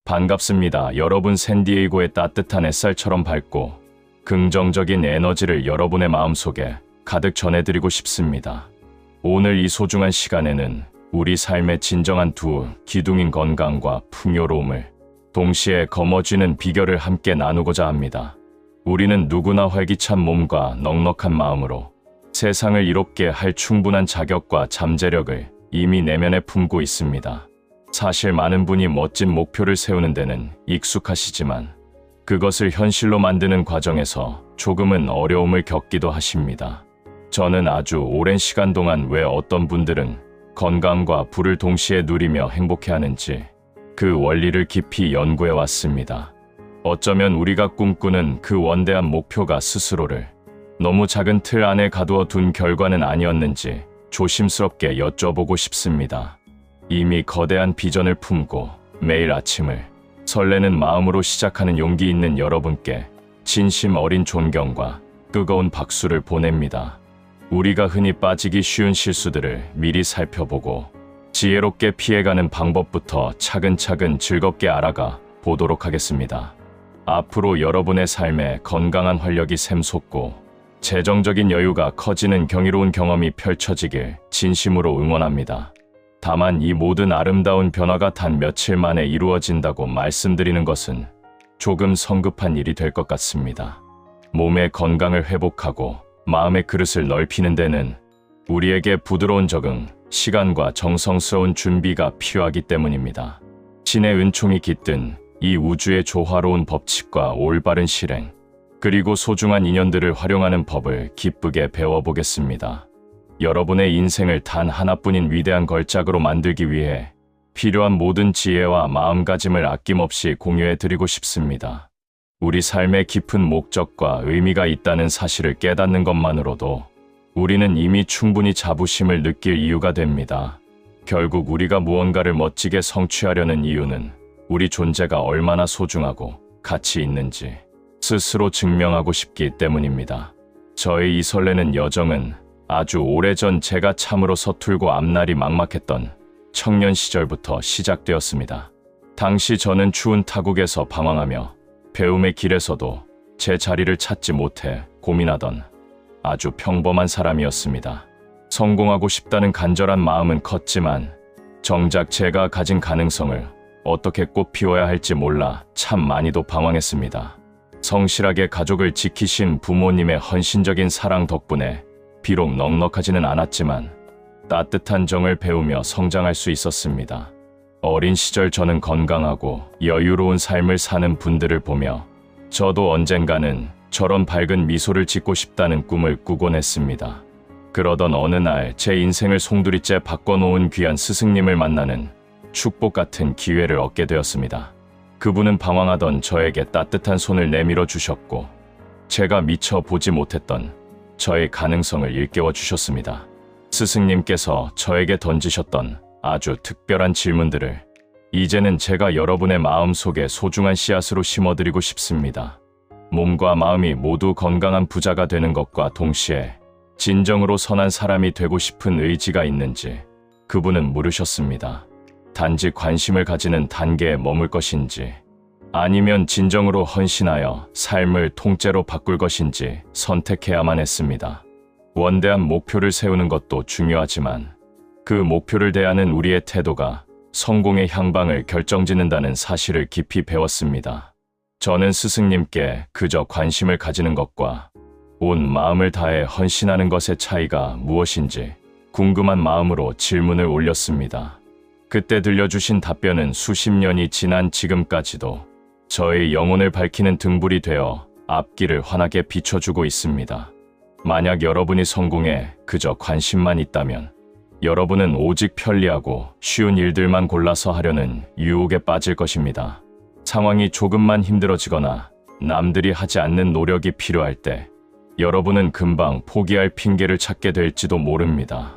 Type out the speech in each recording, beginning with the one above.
반갑습니다. 여러분, 샌디에이고의 따뜻한 햇살처럼 밝고 긍정적인 에너지를 여러분의 마음속에 가득 전해드리고 싶습니다. 오늘 이 소중한 시간에는 우리 삶의 진정한 두 기둥인 건강과 풍요로움을 동시에 거머쥐는 비결을 함께 나누고자 합니다. 우리는 누구나 활기찬 몸과 넉넉한 마음으로 세상을 이롭게 할 충분한 자격과 잠재력을 이미 내면에 품고 있습니다. 사실 많은 분이 멋진 목표를 세우는 데는 익숙하시지만 그것을 현실로 만드는 과정에서 조금은 어려움을 겪기도 하십니다. 저는 아주 오랜 시간 동안 왜 어떤 분들은 건강과 부를 동시에 누리며 행복해하는지 그 원리를 깊이 연구해 왔습니다. 어쩌면 우리가 꿈꾸는 그 원대한 목표가 스스로를 너무 작은 틀 안에 가두어 둔 결과는 아니었는지 조심스럽게 여쭤보고 싶습니다. 이미 거대한 비전을 품고 매일 아침을 설레는 마음으로 시작하는 용기 있는 여러분께 진심 어린 존경과 뜨거운 박수를 보냅니다. 우리가 흔히 빠지기 쉬운 실수들을 미리 살펴보고 지혜롭게 피해가는 방법부터 차근차근 즐겁게 알아가 보도록 하겠습니다. 앞으로 여러분의 삶에 건강한 활력이 샘솟고 재정적인 여유가 커지는 경이로운 경험이 펼쳐지길 진심으로 응원합니다. 다만 이 모든 아름다운 변화가 단 며칠 만에 이루어진다고 말씀드리는 것은 조금 성급한 일이 될 것 같습니다. 몸의 건강을 회복하고 마음의 그릇을 넓히는 데는 우리에게 부드러운 적응, 시간과 정성스러운 준비가 필요하기 때문입니다. 신의 은총이 깃든 이 우주의 조화로운 법칙과 올바른 실행, 그리고 소중한 인연들을 활용하는 법을 기쁘게 배워보겠습니다. 여러분의 인생을 단 하나뿐인 위대한 걸작으로 만들기 위해 필요한 모든 지혜와 마음가짐을 아낌없이 공유해드리고 싶습니다. 우리 삶의 깊은 목적과 의미가 있다는 사실을 깨닫는 것만으로도 우리는 이미 충분히 자부심을 느낄 이유가 됩니다. 결국 우리가 무언가를 멋지게 성취하려는 이유는 우리 존재가 얼마나 소중하고 가치 있는지 스스로 증명하고 싶기 때문입니다. 저의 이 설레는 여정은 아주 오래전 제가 참으로 서툴고 앞날이 막막했던 청년 시절부터 시작되었습니다. 당시 저는 추운 타국에서 방황하며 배움의 길에서도 제 자리를 찾지 못해 고민하던 아주 평범한 사람이었습니다. 성공하고 싶다는 간절한 마음은 컸지만 정작 제가 가진 가능성을 어떻게 꽃피워야 할지 몰라 참 많이도 방황했습니다. 성실하게 가족을 지키신 부모님의 헌신적인 사랑 덕분에 비록 넉넉하지는 않았지만 따뜻한 정을 배우며 성장할 수 있었습니다. 어린 시절 저는 건강하고 여유로운 삶을 사는 분들을 보며 저도 언젠가는 저런 밝은 미소를 짓고 싶다는 꿈을 꾸곤 했습니다. 그러던 어느 날 제 인생을 송두리째 바꿔놓은 귀한 스승님을 만나는 축복 같은 기회를 얻게 되었습니다. 그분은 방황하던 저에게 따뜻한 손을 내밀어 주셨고 제가 미처 보지 못했던 저의 가능성을 일깨워 주셨습니다. 스승님께서 저에게 던지셨던 아주 특별한 질문들을 이제는 제가 여러분의 마음속에 소중한 씨앗으로 심어드리고 싶습니다. 몸과 마음이 모두 건강한 부자가 되는 것과 동시에 진정으로 선한 사람이 되고 싶은 의지가 있는지 그분은 물으셨습니다. 단지 관심을 가지는 단계에 머물 것인지 아니면 진정으로 헌신하여 삶을 통째로 바꿀 것인지 선택해야만 했습니다. 원대한 목표를 세우는 것도 중요하지만 그 목표를 대하는 우리의 태도가 성공의 향방을 결정짓는다는 사실을 깊이 배웠습니다. 저는 스승님께 그저 관심을 가지는 것과 온 마음을 다해 헌신하는 것의 차이가 무엇인지 궁금한 마음으로 질문을 올렸습니다. 그때 들려주신 답변은 수십 년이 지난 지금까지도 저의 영혼을 밝히는 등불이 되어 앞길을 환하게 비춰주고 있습니다. 만약 여러분이 성공에 그저 관심만 있다면 여러분은 오직 편리하고 쉬운 일들만 골라서 하려는 유혹에 빠질 것입니다. 상황이 조금만 힘들어지거나 남들이 하지 않는 노력이 필요할 때 여러분은 금방 포기할 핑계를 찾게 될지도 모릅니다.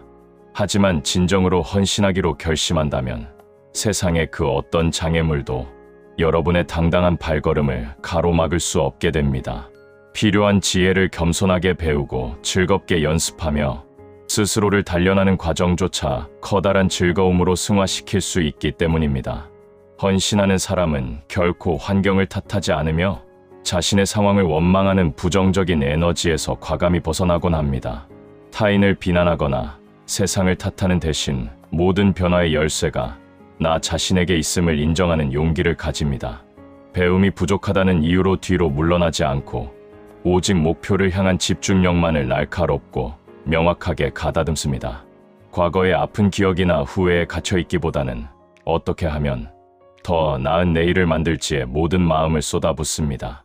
하지만 진정으로 헌신하기로 결심한다면 세상의 그 어떤 장애물도 여러분의 당당한 발걸음을 가로막을 수 없게 됩니다. 필요한 지혜를 겸손하게 배우고 즐겁게 연습하며 스스로를 단련하는 과정조차 커다란 즐거움으로 승화시킬 수 있기 때문입니다. 헌신하는 사람은 결코 환경을 탓하지 않으며 자신의 상황을 원망하는 부정적인 에너지에서 과감히 벗어나곤 합니다. 타인을 비난하거나 세상을 탓하는 대신 모든 변화의 열쇠가 나 자신에게 있음을 인정하는 용기를 가집니다. 배움이 부족하다는 이유로 뒤로 물러나지 않고 오직 목표를 향한 집중력만을 날카롭고 명확하게 가다듬습니다. 과거의 아픈 기억이나 후회에 갇혀있기보다는 어떻게 하면 더 나은 내일을 만들지에 모든 마음을 쏟아붓습니다.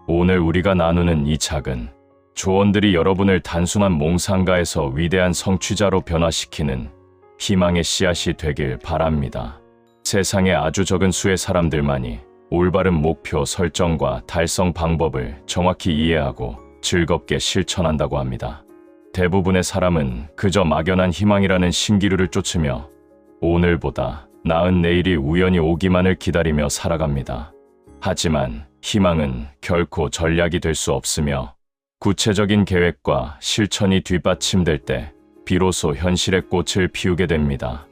오늘 우리가 나누는 이 작은 조언들이 여러분을 단순한 몽상가에서 위대한 성취자로 변화시키는 희망의 씨앗이 되길 바랍니다. 세상에 아주 적은 수의 사람들만이 올바른 목표 설정과 달성 방법을 정확히 이해하고 즐겁게 실천한다고 합니다. 대부분의 사람은 그저 막연한 희망이라는 신기루를 쫓으며 오늘보다 나은 내일이 우연히 오기만을 기다리며 살아갑니다. 하지만 희망은 결코 전략이 될 수 없으며 구체적인 계획과 실천이 뒷받침될 때 비로소 현실의 꽃을 피우게 됩니다.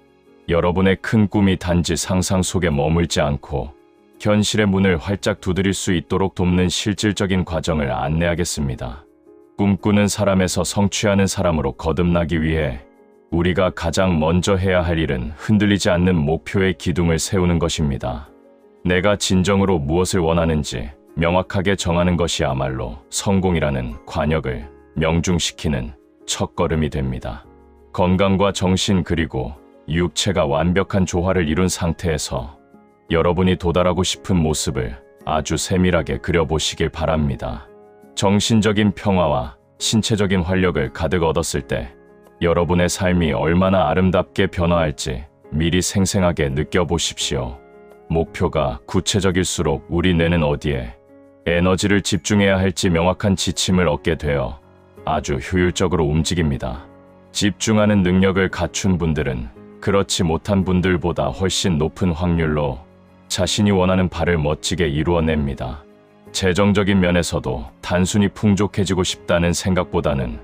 여러분의 큰 꿈이 단지 상상 속에 머물지 않고 현실의 문을 활짝 두드릴 수 있도록 돕는 실질적인 과정을 안내하겠습니다. 꿈꾸는 사람에서 성취하는 사람으로 거듭나기 위해 우리가 가장 먼저 해야 할 일은 흔들리지 않는 목표의 기둥을 세우는 것입니다. 내가 진정으로 무엇을 원하는지 명확하게 정하는 것이야말로 성공이라는 관역을 명중시키는 첫걸음이 됩니다. 건강과 정신 그리고 육체가 완벽한 조화를 이룬 상태에서 여러분이 도달하고 싶은 모습을 아주 세밀하게 그려보시길 바랍니다. 정신적인 평화와 신체적인 활력을 가득 얻었을 때 여러분의 삶이 얼마나 아름답게 변화할지 미리 생생하게 느껴보십시오. 목표가 구체적일수록 우리 뇌는 어디에 에너지를 집중해야 할지 명확한 지침을 얻게 되어 아주 효율적으로 움직입니다. 집중하는 능력을 갖춘 분들은 그렇지 못한 분들보다 훨씬 높은 확률로 자신이 원하는 바를 멋지게 이루어냅니다. 재정적인 면에서도 단순히 풍족해지고 싶다는 생각보다는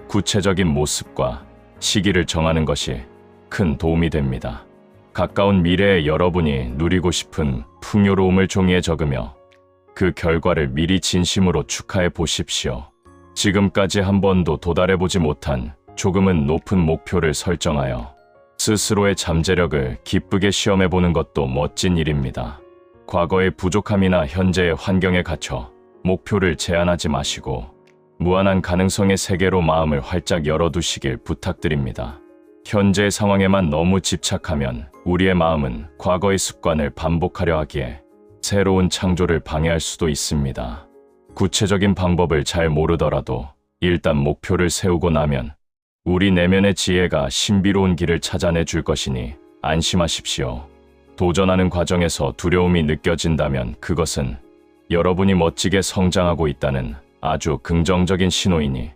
구체적인 모습과 시기를 정하는 것이 큰 도움이 됩니다. 가까운 미래에 여러분이 누리고 싶은 풍요로움을 종이에 적으며 그 결과를 미리 진심으로 축하해 보십시오. 지금까지 한 번도 도달해보지 못한 조금은 높은 목표를 설정하여 스스로의 잠재력을 기쁘게 시험해보는 것도 멋진 일입니다. 과거의 부족함이나 현재의 환경에 갇혀 목표를 제한하지 마시고 무한한 가능성의 세계로 마음을 활짝 열어두시길 부탁드립니다. 현재의 상황에만 너무 집착하면 우리의 마음은 과거의 습관을 반복하려 하기에 새로운 창조를 방해할 수도 있습니다. 구체적인 방법을 잘 모르더라도 일단 목표를 세우고 나면 우리 내면의 지혜가 신비로운 길을 찾아내 줄 것이니 안심하십시오. 도전하는 과정에서 두려움이 느껴진다면 그것은 여러분이 멋지게 성장하고 있다는 아주 긍정적인 신호이니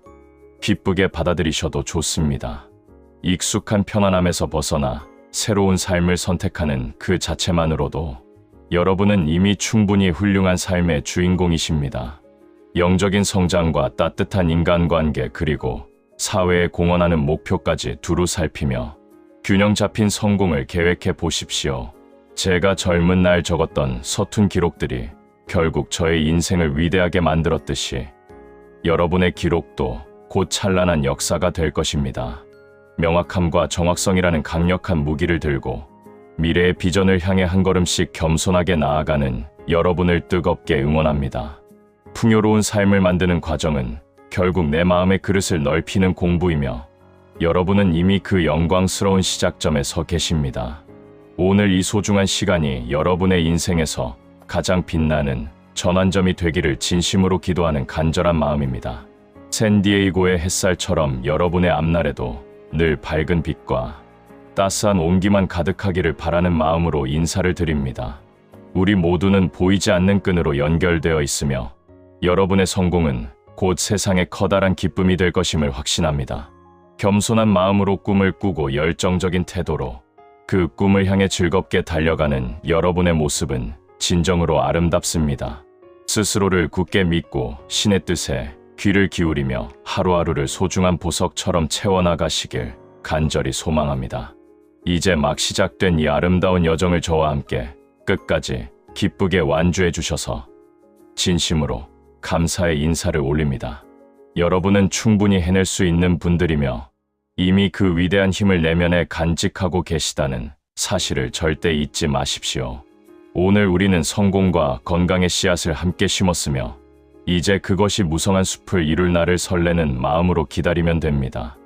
기쁘게 받아들이셔도 좋습니다. 익숙한 편안함에서 벗어나 새로운 삶을 선택하는 그 자체만으로도 여러분은 이미 충분히 훌륭한 삶의 주인공이십니다. 영적인 성장과 따뜻한 인간관계 그리고 사회에 공헌하는 목표까지 두루 살피며 균형 잡힌 성공을 계획해 보십시오. 제가 젊은 날 적었던 서툰 기록들이 결국 저의 인생을 위대하게 만들었듯이 여러분의 기록도 곧 찬란한 역사가 될 것입니다. 명확함과 정확성이라는 강력한 무기를 들고 미래의 비전을 향해 한 걸음씩 겸손하게 나아가는 여러분을 뜨겁게 응원합니다. 풍요로운 삶을 만드는 과정은 결국 내 마음의 그릇을 넓히는 공부이며 여러분은 이미 그 영광스러운 시작점에 서 계십니다. 오늘 이 소중한 시간이 여러분의 인생에서 가장 빛나는 전환점이 되기를 진심으로 기도하는 간절한 마음입니다. 샌디에이고의 햇살처럼 여러분의 앞날에도 늘 밝은 빛과 따스한 온기만 가득하기를 바라는 마음으로 인사를 드립니다. 우리 모두는 보이지 않는 끈으로 연결되어 있으며 여러분의 성공은 곧 세상의 커다란 기쁨이 될 것임을 확신합니다. 겸손한 마음으로 꿈을 꾸고 열정적인 태도로 그 꿈을 향해 즐겁게 달려가는 여러분의 모습은 진정으로 아름답습니다. 스스로를 굳게 믿고 신의 뜻에 귀를 기울이며 하루하루를 소중한 보석처럼 채워나가시길 간절히 소망합니다. 이제 막 시작된 이 아름다운 여정을 저와 함께 끝까지 기쁘게 완주해 주셔서 진심으로 감사의 인사를 올립니다. 여러분은 충분히 해낼 수 있는 분들이며 이미 그 위대한 힘을 내면에 간직하고 계시다는 사실을 절대 잊지 마십시오. 오늘 우리는 성공과 건강의 씨앗을 함께 심었으며 이제 그것이 무성한 숲을 이룰 날을 설레는 마음으로 기다리면 됩니다.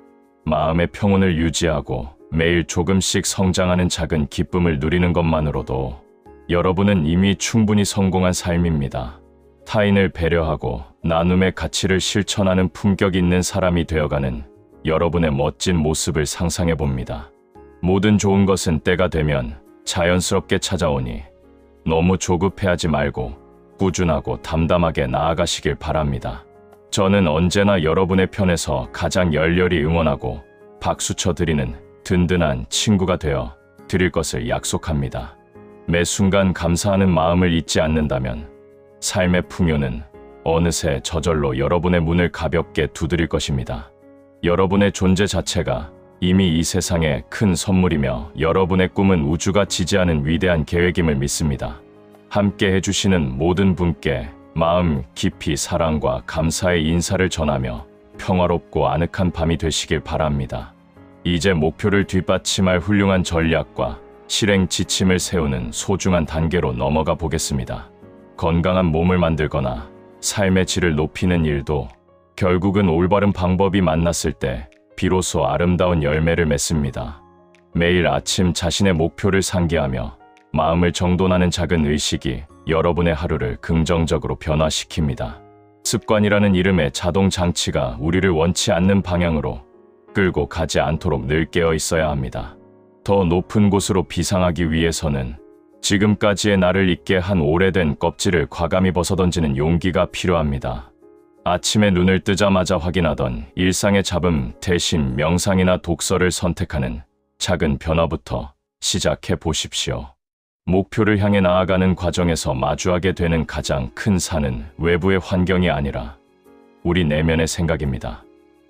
마음의 평온을 유지하고 매일 조금씩 성장하는 작은 기쁨을 누리는 것만으로도 여러분은 이미 충분히 성공한 삶입니다. 타인을 배려하고 나눔의 가치를 실천하는 품격 있는 사람이 되어가는 여러분의 멋진 모습을 상상해 봅니다. 모든 좋은 것은 때가 되면 자연스럽게 찾아오니 너무 조급해하지 말고 꾸준하고 담담하게 나아가시길 바랍니다. 저는 언제나 여러분의 편에서 가장 열렬히 응원하고 박수쳐 드리는 든든한 친구가 되어 드릴 것을 약속합니다. 매 순간 감사하는 마음을 잊지 않는다면 삶의 풍요는 어느새 저절로 여러분의 문을 가볍게 두드릴 것입니다. 여러분의 존재 자체가 이미 이 세상에 큰 선물이며 여러분의 꿈은 우주가 지지하는 위대한 계획임을 믿습니다. 함께 해주시는 모든 분께 마음 깊이 사랑과 감사의 인사를 전하며 평화롭고 아늑한 밤이 되시길 바랍니다. 이제 목표를 뒷받침할 훌륭한 전략과 실행 지침을 세우는 소중한 단계로 넘어가 보겠습니다. 건강한 몸을 만들거나 삶의 질을 높이는 일도 결국은 올바른 방법이 만났을 때 비로소 아름다운 열매를 맺습니다. 매일 아침 자신의 목표를 상기하며 마음을 정돈하는 작은 의식이 여러분의 하루를 긍정적으로 변화시킵니다. 습관이라는 이름의 자동 장치가 우리를 원치 않는 방향으로 끌고 가지 않도록 늘 깨어 있어야 합니다. 더 높은 곳으로 비상하기 위해서는 지금까지의 나를 잊게 한 오래된 껍질을 과감히 벗어던지는 용기가 필요합니다. 아침에 눈을 뜨자마자 확인하던 일상의 잡음 대신 명상이나 독서를 선택하는 작은 변화부터 시작해 보십시오. 목표를 향해 나아가는 과정에서 마주하게 되는 가장 큰 산은 외부의 환경이 아니라 우리 내면의 생각입니다.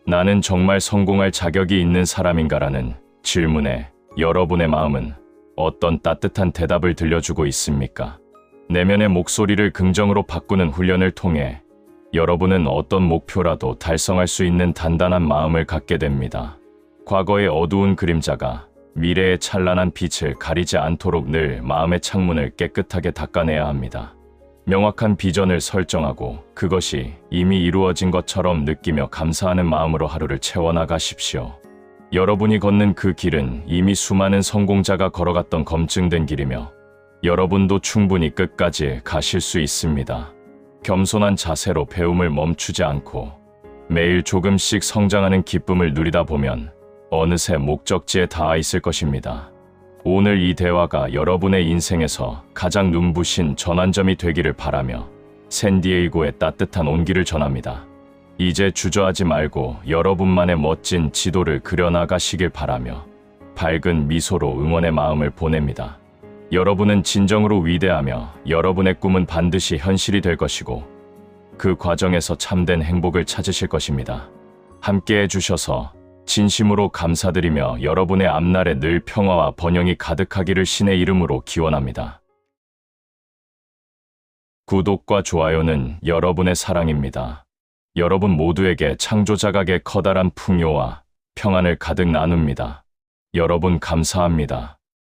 나는 정말 성공할 자격이 있는 사람인가라는 질문에 여러분의 마음은 어떤 따뜻한 대답을 들려주고 있습니까? 내면의 목소리를 긍정으로 바꾸는 훈련을 통해 여러분은 어떤 목표라도 달성할 수 있는 단단한 마음을 갖게 됩니다. 과거의 어두운 그림자가 미래의 찬란한 빛을 가리지 않도록 늘 마음의 창문을 깨끗하게 닦아내야 합니다. 명확한 비전을 설정하고 그것이 이미 이루어진 것처럼 느끼며 감사하는 마음으로 하루를 채워나가십시오. 여러분이 걷는 그 길은 이미 수많은 성공자가 걸어갔던 검증된 길이며 여러분도 충분히 끝까지 가실 수 있습니다. 겸손한 자세로 배움을 멈추지 않고 매일 조금씩 성장하는 기쁨을 누리다 보면 어느새 목적지에 닿아 있을 것입니다. 오늘 이 대화가 여러분의 인생에서 가장 눈부신 전환점이 되기를 바라며 샌디에이고의 따뜻한 온기를 전합니다. 이제 주저하지 말고 여러분만의 멋진 지도를 그려나가시길 바라며 밝은 미소로 응원의 마음을 보냅니다. 여러분은 진정으로 위대하며 여러분의 꿈은 반드시 현실이 될 것이고 그 과정에서 참된 행복을 찾으실 것입니다. 함께 해주셔서 진심으로 감사드리며 여러분의 앞날에 늘 평화와 번영이 가득하기를 신의 이름으로 기원합니다. 구독과 좋아요는 여러분의 사랑입니다. 여러분 모두에게 창조자각의 커다란 풍요와 평안을 가득 나눕니다. 여러분 감사합니다.